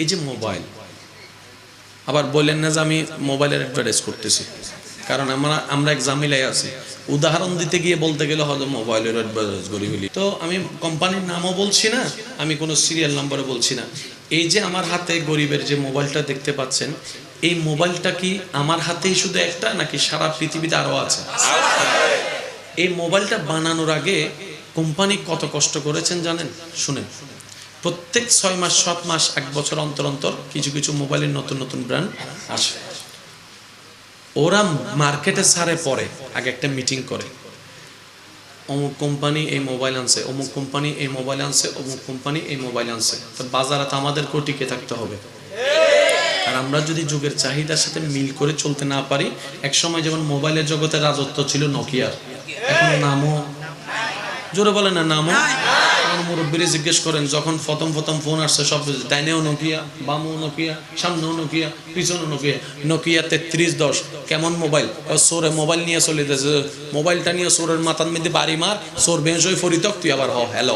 এই যে মোবাইল, আবার বললেন না যে আমি মোবাইলের অ্যাডভার্টাইজ করতেছি, কারণ আমরা এক ঝামেলায় আছি। উদাহরণ দিতে গিয়ে বলতে গেলে হয়তো মোবাইলের অ্যাডভার্টাইজ করি ফেলি। তো আমি কোম্পানির নামও বলছি না, আমি কোনো সিরিয়াল নাম্বারও বলছি না। এই যে আমার হাতে গরিবের যে মোবাইলটা দেখতে পাচ্ছেন, এই মোবাইলটা কি আমার হাতেই শুধু একটা, নাকি সারা পৃথিবীতে আরও আছে? এই মোবাইলটা বানানোর আগে কোম্পানি কত কষ্ট করেছেন জানেন? শুনেন, প্রত্যেক 6 মাস 7 মাস 1 বছর অন্তর অন্তর কিছু কিছু মোবাইলের নতুন নতুন ব্র্যান্ড আসে। ওরা মার্কেটে ছাড়ে পরে আগে একটা মিটিং করে, অমুক কোম্পানি এই মোবাইল আনছে, অমুক কোম্পানি এই মোবাইল আনছে, অমুক কোম্পানি এই মোবাইল আনছে। তো বাজারে তো আমাদের টিকে থাকতে হবে। আর আমরা যদি যুগের চাহিদার সাথে মিল করে চলতে না পারি, একসময় যেমন মোবাইলের জগতে রাজত্ব ছিল নোকিয়ার, এখন নামও জোরে বলে না, নামও। মুরব্বীরা জিজ্ঞেস করেন, যখন প্রথম ফোন আসছে সব ডাইনেও নোকিয়া, বামও নোকিয়া, সামনেও নোকিয়া, পিছনেও নোকিয়া। নোকিয়া 3310 কেমন মোবাইল? সোরে মোবাইল নিয়ে চলে যাচ্ছে, মোবাইলটা নিয়ে সোরের মাথার মধ্যে বাড়ি মার, সোর বেঞ্চ হয়ে ফরিতক তুই আবার হ্যালো।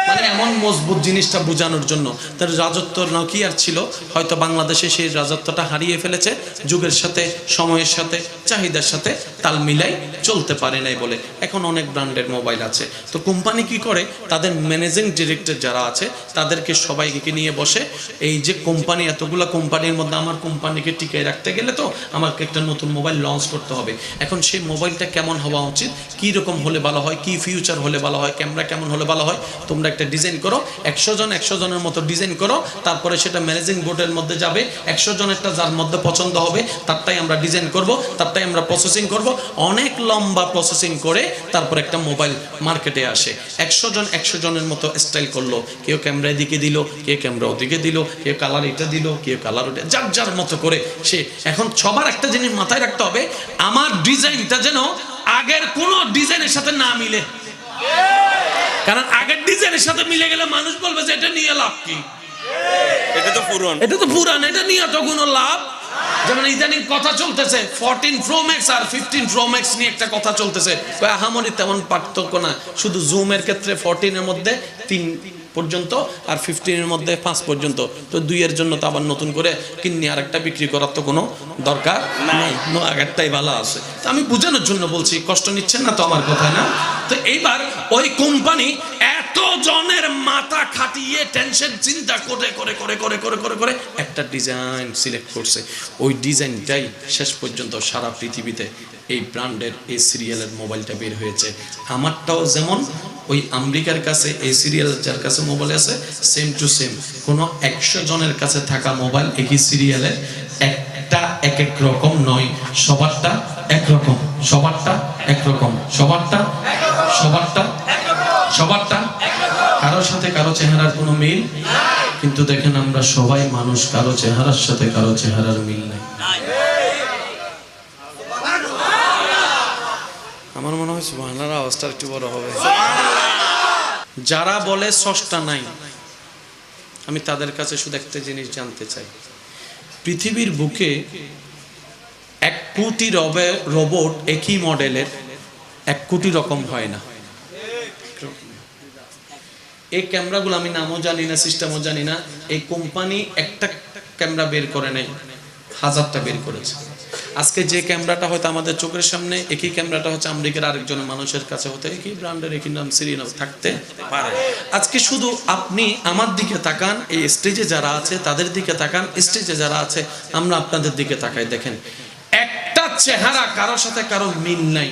মানে এমন মজবুত জিনিসটা বোঝানোর জন্য। তার রাজত্ব নোকিয়ার ছিল, হয়তো বাংলাদেশে সেই রাজত্বটা হারিয়ে ফেলেছে, যুগের সাথে সময়ের সাথে চাহিদার সাথে তাল মিলাই চলতে পারে নাই বলে। এখন অনেক ব্র্যান্ডের মোবাইল আছে। তো কোম্পানি কি করে, তাদের ম্যানেজিং ডিরেক্টর যারা আছে তাদেরকে সবাইকে নিয়ে বসে, এই যে কোম্পানি, এতগুলো কোম্পানির মধ্যে আমার কোম্পানিকে টিকিয়ে রাখতে গেলে তো আমাকে একটা নতুন মোবাইল লঞ্চ করতে হবে। এখন সেই মোবাইলটা কেমন হওয়া উচিত, কী রকম হলে ভালো হয়, কি ফিউচার হলে ভালো হয়, ক্যামেরা কেমন হলে ভালো হয়, তোমরা একটা ডিজাইন করো, 100 জনের মতো ডিজাইন করো, তারপরে সেটা ম্যানেজিং বোর্ডের মধ্যে যাবে। 100 জনেরটা যার মধ্যে পছন্দ হবে তারটাই আমরা ডিজাইন করব, তারটাই আমরা প্রসেসিং করব। অনেক লম্বা প্রসেসিং করে তারপর একটা মোবাইল মার্কেটে আসে। 100 জনের মতো স্টাইল করলো, কেউ ক্যামেরা এদিকে দিল, কেউ ক্যামেরা ওদিকে দিল, কেউ কালার এটা দিল, কেউ কালার ওটা, যার যার মতো করে সে। এখন সবার একটা জিনিস মাথায় রাখতে হবে, আমার ডিজাইনটা যেন আগের কোনো ডিজাইনের সাথে না মিলে। কারণ আগের ডিজাইনের সাথে মিলে গেলে মানুষ বলবে যে এটা নিয়ে লাভ কি, এটা তো পুরান, এটা নিয়ে তো কোনো লাভ। যেমন ইদানিং কথা চলতেছে 14 Pro Max আর 15 Pro Max নিয়ে একটা কথা চলতেছে। আহামরি তেমন পার্থক্য না, শুধু জুমের ক্ষেত্রে 14 এর মধ্যে 3 পর্যন্ত আর 15 এর মধ্যে 5 পর্যন্ত। তো 2 এর জন্য তো আবার নতুন করে কিনে আরেকটা বিক্রি করার তো কোনো দরকার নাই, আগেরটাই ভালো আছে। তো আমি বোঝানোর জন্য বলছি, কষ্ট নিচ্ছেন না তো আমার কথায় না? তো এইবার ওই কোম্পানি এত জনের মাথা খাটিয়ে টেনশন চিন্তা করে করে করে করে করে করে করে একটা ডিজাইন সিলেক্ট করছে। ওই ডিজাইনটাই শেষ পর্যন্ত সারা পৃথিবীতে এই ব্র্যান্ডের এই সিরিয়ালের মোবাইলটা বের হয়েছে। আমারটাও যেমন ওই আমেরিকার কাছে এই সিরিয়াল যার কাছে মোবাইল আছে, সেম টু সেম কোনো 100 জনের কাছে থাকা মোবাইল একই সিরিয়ালের একটা এক এক রকম নয়, সবারটা একরকম, সবারটা একরকম, সবারটা কারোর সাথে কারো চেহারার কোনো মিল। কিন্তু দেখেন আমরা সবাই মানুষ, কারো চেহারার সাথে কারো চেহারার মিল নেই। আমার মনে হয় সুবহানাল্লাহ আওয়াজটা একটু বড় হবে। যারা বলে স্রষ্টা নাই, আমি তাদের কাছে শুধু একটা জিনিস জানতে চাই, পৃথিবীর বুকে 1 কোটি রোবট একই মডেলের 1 কোটি রকম হয় না। এই ক্যামেরাগুলো আমি নামও জানি না, সিস্টেমও জানি না। এই কোম্পানি একটা ক্যামেরা বের করে নাই, 1000টা বের করেছে। আজকে যে ক্যামেরাটা হয়তো আমাদের চোখের সামনে, একই ক্যামেরাটা হচ্ছে আমেরিকার আরেকজন মানুষের কাছে হতে একই ব্র্যান্ডের একই নাম সিরিয়াল থাকতে পারে। আজকে শুধু আপনি আমার দিকে তাকান, এই স্টেজে যারা আছে তাদের দিকে তাকান, স্টেজে যারা আছে আমরা আপনাদের দিকে তাকাই, দেখেন একটা চেহারা কারোর সাথে কারো মিল নাই।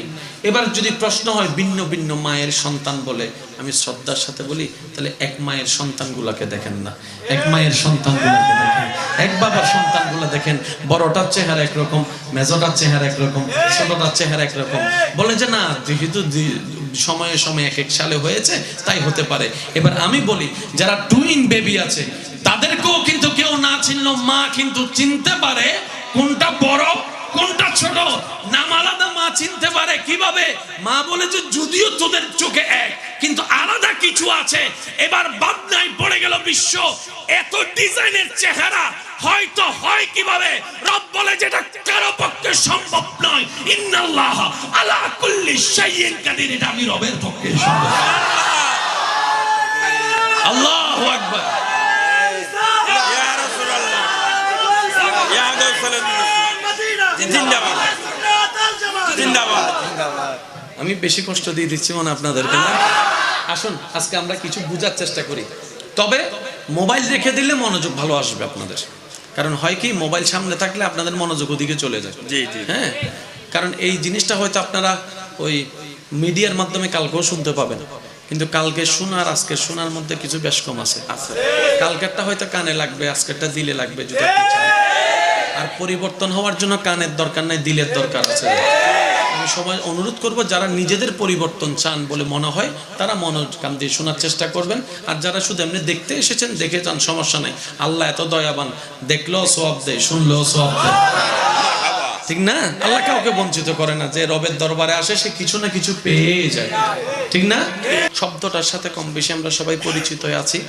এবার যদি প্রশ্ন হয় ভিন্ন ভিন্ন মায়ের সন্তান বলে, আমি শ্রদ্ধার সাথে বলি, তাহলে এক মায়ের সন্তানগুলোকে দেখেন না, এক মায়ের সন্তানগুলোকে দেখেন, এক বাবার সন্তানগুলো দেখেন। বড়টার চেহারা একরকম, মেজোটার চেহারা একরকম, ছোটটার চেহারা একরকম। বলে যে না, যেহেতু সময়ে সময়ে এক এক সালে হয়েছে তাই হতে পারে। এবার আমি বলি, যারা টুইন বেবি আছে তাদেরকেও কিন্তু কেউ না চিনলো মা কিন্তু চিনতে পারে কোনটা বড় কোনটা ছোট, নাম আলাদা মা চিনতে পারে। কিভাবে? মা বলে যে যদিও তোদের চোখে এক, কিন্তু আলাদা কিছু আছে। এবার বাদনায় পড়ে গেল বিশ্ব, এত ডিজাইনের চেহারা হয়তো হয় কিভাবে? রব বলে যেটা কারো পক্ষে সম্ভব নয়, ইন্নাল্লাহ আলা কুল্লি শাইইন কাদির, এটা আমি রবের পক্ষে সম্ভব। আল্লাহু আকবার। জিন্দাবাদ জিন্দাবাদ। আমি বেশি কষ্ট দিয়ে দিচ্ছি মনে আপনাদেরকে না? আসুন আজকে আমরা কিছু বোঝার চেষ্টা করি। তবে মোবাইল রেখে দিলে মনোযোগ ভালো আসবে আপনাদের। কারণ হয় কি, মোবাইল সামনে থাকলে আপনাদের মনোযোগ ওদিকে চলে যায়। জি জি। হ্যাঁ, কারণ এই জিনিসটা হয়তো আপনারা ওই মিডিয়ার মাধ্যমে কালকেও শুনতে পাবেন, কিন্তু কালকে শোনার আজকে শোনার মধ্যে কিছু বেশ কম আছে। কালকেরটা হয়তো কানে লাগবে, আজকেরটা দিলে লাগবে যদি আপনি চান। আর পরিবর্তন হওয়ার জন্য কানের দরকার নাই, দিলের দরকার আছে। আমি সবাই অনুরোধ করব, যারা নিজেদের পরিবর্তন চান বলে মনে হয় তারা মনোকান দিয়ে শোনার চেষ্টা করবেন। আর যারা শুধু এমনি দেখতে এসেছেন দেখে যান, সমস্যা নাই। আল্লাহ এত দয়াবান, দেখলেও সওয়াব দেয়, শুনলেও সওয়াব দেয়, ঠিক না? আল্লাহ কাউকে বঞ্চিত করে না। যে রবের দরবারে আসে সে কিছু না কিছু পেয়ে যায়, ঠিক না? শব্দটার সাথে কম বেশি আমরা সবাই পরিচিত আছি।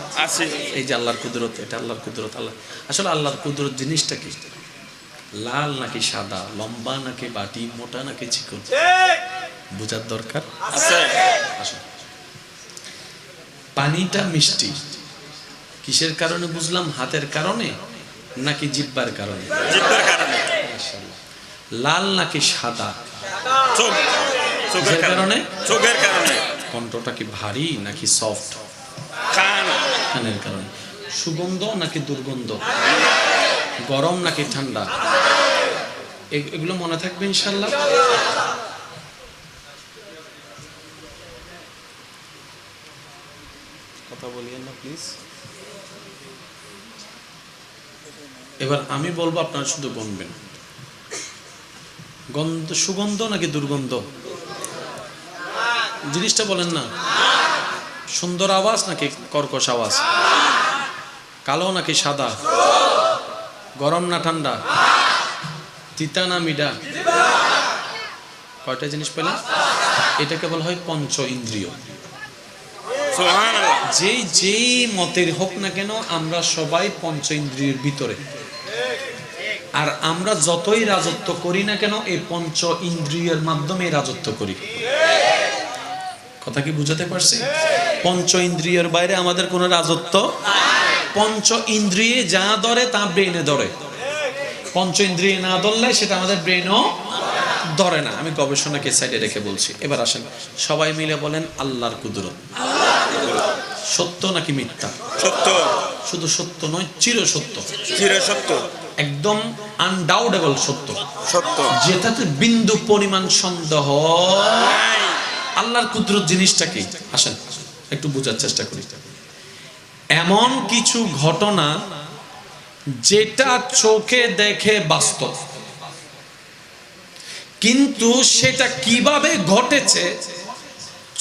এই যে আল্লাহর কুদরত, এটা আল্লাহর কুদরত। আল্লাহ আসলে আল্লাহর কুদরত জিনিসটা কি? লাল নাকি সাদা, লম্বা নাকি বাটি, মোটা নাকি চিকন, বোঝার দরকার আছে। পানিটা মিষ্টি কিসের কারণে বুঝলাম? হাতের কারণে নাকি জিহ্বার কারণে? জিহ্বার কারণে। লাল নাকি সাদা? চোখের কারণে। চোখের কারণে। কণ্ঠটা কি ভারী নাকি সফট? কানের কারণে। সুগন্ধ নাকি দুর্গন্ধ? গরম নাকি ঠান্ডা? এগুলো মনে থাকবে ইনশাআল্লাহ। কথা বলিয়েন না প্লিজ। এবার আমি বলবো, আপনারা শুধু গুনবেন। গন্ধ, সুগন্ধ নাকি দুর্গন্ধ? জিনিসটা বলেন না। সুন্দর আওয়াজ নাকি কর্কশ আওয়াজ? কালো নাকি সাদা? গরম না ঠান্ডা? তিতা না মিঠা? কয়টা জিনিস পেলাম? এটাকে বলা হয় পঞ্চ ইন্দ্রিয়। যেই মতের হোক না কেন, আমরা সবাই পঞ্চ ইন্দ্রিয়ের ভিতরে। আর আমরা যতই রাজত্ব করি না কেন, এই পঞ্চ ইন্দ্রিয়ের মাধ্যমে রাজত্ব করি। কথা কি বুঝাতে পারছি? পঞ্চ ইন্দ্রিয়ের বাইরে আমাদের কোনো রাজত্ব। পঞ্চ ইন্দ্রিয়ে যা ধরে তা ব্রেনে ধরে। পঞ্চ ইন্দ্রিয়ে না ধরলে সেটা আমাদের ব্রেনও ধরে না। আমি গবেষণাকে সাইডে রেখে বলছি। এবার আসেন সবাই মিলে বলেন আল্লাহর কুদরত। সত্য নাকি মিথ্যা? সত্য। শুধু সত্য নয়, চির সত্য। চির সত্য, একদম আনডাউটেবল সত্য। সত্য, যেটাতে বিন্দু পরিমাণ সন্দেহ। আল্লাহর কুদরত জিনিসটা কি? আসেন একটু বোঝার চেষ্টা করি। এমন কিছু ঘটনা যেটা চোখে দেখে বাস্তব, কিন্তু সেটা কিভাবে ঘটেছে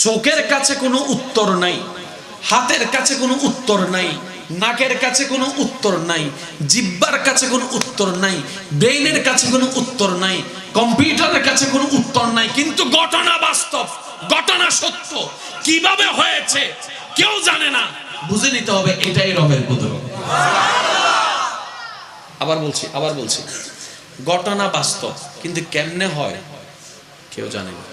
চোখের কাছে কোনো উত্তর নাই, হাতের কাছে কোনো উত্তর নাই, নাকের কাছে কোনো উত্তর নাই, জিহ্বার কাছে কোনো উত্তর নাই, ব্রেইনের কাছে কোনো উত্তর নাই, কম্পিউটারের কাছে কোনো উত্তর নাই, কিন্তু ঘটনা বাস্তব, ঘটনা সত্য। কিভাবে হয়েছে কেউ জানে না। বুঝে নিতে হবে এটাই রবের কুদরত। আবার বলছি ঘটনা বাস্তব, কিন্তু কেমনে হয় কেউ জানে না।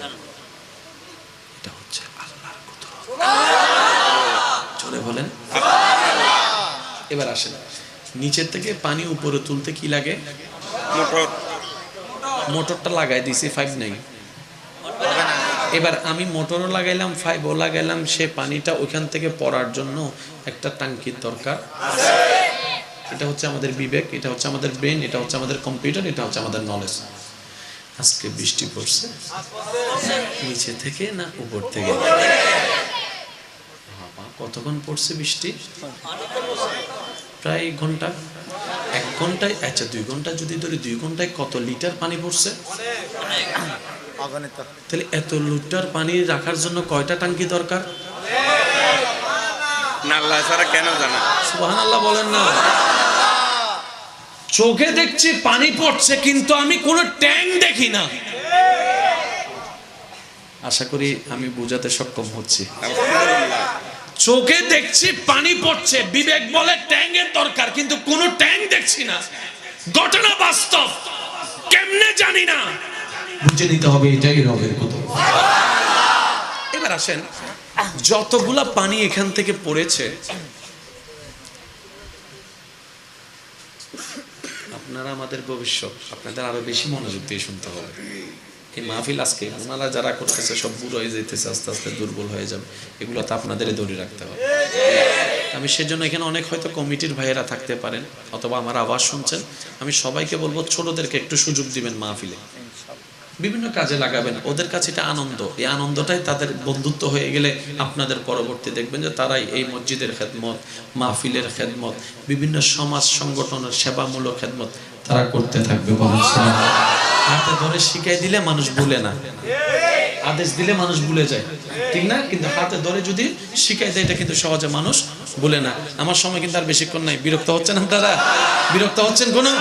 এটা হচ্ছে আল্লাহর কুদরত। চলে বলেন। এবার আসেন, নিচের থেকে পানি উপরে তুলতে কি লাগে? মোটর। মোটরটা লাগাই দিছি, 5 নাই। এবার আমি মোটরও লাগাইলাম, 5ও লাগাইলাম, সে পানিটা ওইখান থেকে পড়ার জন্য একটা টাঙ্কির দরকার। এটা হচ্ছে আমাদের বিবেক, এটা হচ্ছে আমাদের ব্রেন, এটা হচ্ছে আমাদের কম্পিউটার, এটা হচ্ছে আমাদের নলেজ। আজকে বৃষ্টি পড়ছে নিচে থেকে না উপর থেকে? কতক্ষণ পড়ছে বৃষ্টি? প্রায় ঘন্টা। 1 ঘন্টায়, আচ্ছা 2 ঘন্টা যদি ধরি, 2 ঘন্টায় কত লিটার পানি পড়ছে? তাহলে এত লিটার পানি রাখার জন্য কয়টা টাঙ্কি দরকার? আল্লাহ ছাড়া কেন জানা? সুবহানাল্লাহ বলেন না। চোখে দেখছি পানি পড়ছে, কিন্তু আমি কোনো ট্যাঙ্ক দেখি না। আশা করি আমি বোঝাতে সক্ষম হচ্ছি। চোখে দেখছি পানি পড়ছে, বিবেক বলে ট্যাঙ্কের দরকার, কিন্তু কোনো ট্যাঙ্ক দেখছি না। ঘটনা বাস্তব, কেমনে জানি না। বুঝে নিতে হবে এটাই রবের কুদরত। এবার আসেন, যতগুলা পানি এখান থেকে পড়েছে আপনারা আমাদের ভবিষ্যৎ, আপনাদের আরো বেশি মনোযোগ দিয়ে শুনতে হবে। এই মাহফিল আজকে ওনারা যারা করতেছে সব বুড়ো হয়ে যেতেছে, আস্তে আস্তে দুর্বল হয়ে যাবে, এগুলো তো আপনাদেরই ধরে রাখতে হবে। আমি সেজন্য এখানে অনেক হয়তো কমিটির ভাইয়েরা থাকতে পারেন অথবা আমার আওয়াজ শুনছেন, আমি সবাইকে বলবো ছোটদেরকে একটু সুযোগ দিবেন, মাহফিলে বিভিন্ন কাজে লাগাবেন, ওদের কাছে এটা আনন্দ, এই আনন্দটাই তাদের বন্ধুত্ব হয়ে গেলে আপনাদের পরবর্তী দেখবেন যে তারাই এই মসজিদের খেদমত, মাহফিলের খেদমত, বিভিন্ন সমাজ সংগঠনের সেবামূলক খেদমত তারা করতে থাকবে। হাতে ধরে শিখাই দিলে মানুষ ভুলে না, আদেশ দিলে মানুষ ভুলে যায়, ঠিক না? কিন্তু হাতে ধরে যদি শিখাই দেয় এটা কিন্তু সহজে মানুষ ভুলে না। আমার সময় কিন্তু আর বেশিক্ষণ নাই, বিরক্ত হচ্ছেন আপনারা? বিরক্ত হচ্ছেন কোনো?